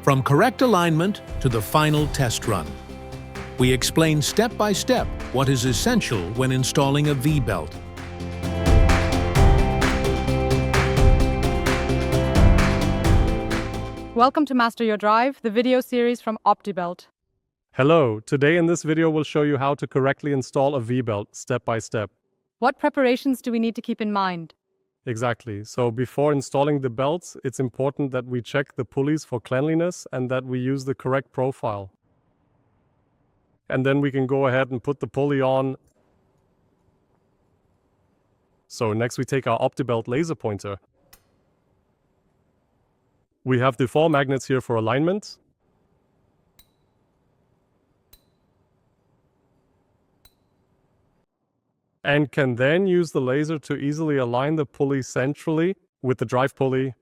From correct alignment to the final test run. We explain step by step what is essential when installing a V-belt. Welcome to Master Your Drive, the video series from Optibelt. Hello, today in this video we'll show you how to correctly install a V-belt step by step. What preparations do we need to keep in mind? Exactly. So before installing the belts, it's important that we check the pulleys for cleanliness and that we use the correct profile. And then we can go ahead and put the pulley on. So next we take our Optibelt laser pointer. We have the 4 magnets here for alignment. And can then use the laser to easily align the pulley centrally with the drive pulley.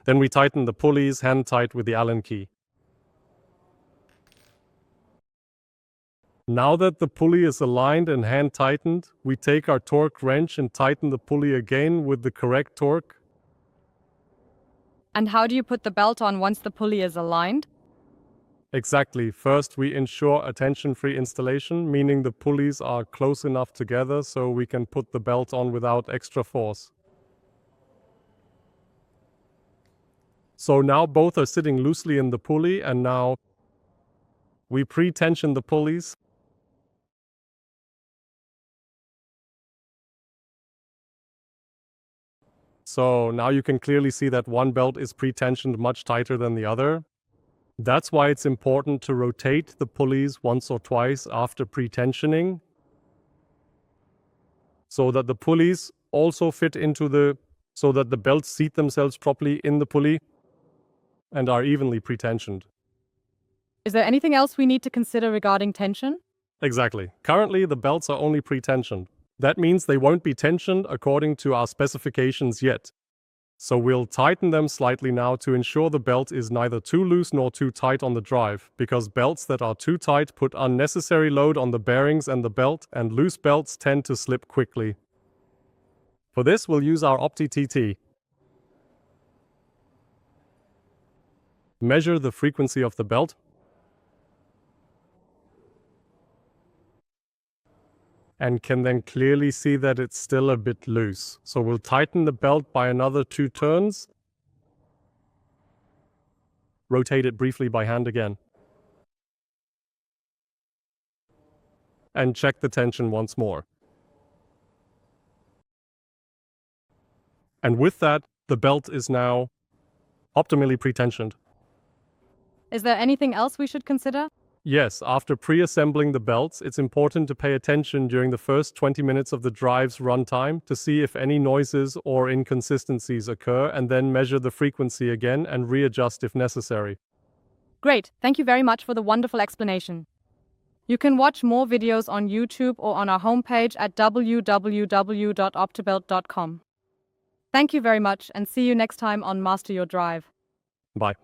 Then we tighten the pulleys hand tight with the Allen key. Now that the pulley is aligned and hand tightened, we take our torque wrench and tighten the pulley again with the correct torque. And how do you put the belt on once the pulley is aligned? Exactly. First, we ensure a tension-free installation, meaning the pulleys are close enough together so we can put the belt on without extra force. So now both are sitting loosely in the pulley, and now we pre-tension the pulleys. So now you can clearly see that one belt is pre-tensioned much tighter than the other. That's why it's important to rotate the pulleys once or twice after pre-tensioning, so that the pulleys also fit so that the belts seat themselves properly in the pulley and are evenly pre-tensioned. Is there anything else we need to consider regarding tension? Exactly. Currently, the belts are only pre-tensioned. That means they won't be tensioned according to our specifications yet. So we'll tighten them slightly now to ensure the belt is neither too loose nor too tight on the drive, because belts that are too tight put unnecessary load on the bearings and the belt, and loose belts tend to slip quickly. For this, we'll use our OptiTT. Measure the frequency of the belt. And can then clearly see that it's still a bit loose. So we'll tighten the belt by another 2 turns. Rotate it briefly by hand again. And check the tension once more. And with that, the belt is now optimally pre-tensioned. Is there anything else we should consider? Yes, after pre-assembling the belts, it's important to pay attention during the first 20 minutes of the drive's runtime to see if any noises or inconsistencies occur, and then measure the frequency again and readjust if necessary. Great, thank you very much for the wonderful explanation. You can watch more videos on YouTube or on our homepage at www.optibelt.com. Thank you very much, and see you next time on Master Your Drive. Bye.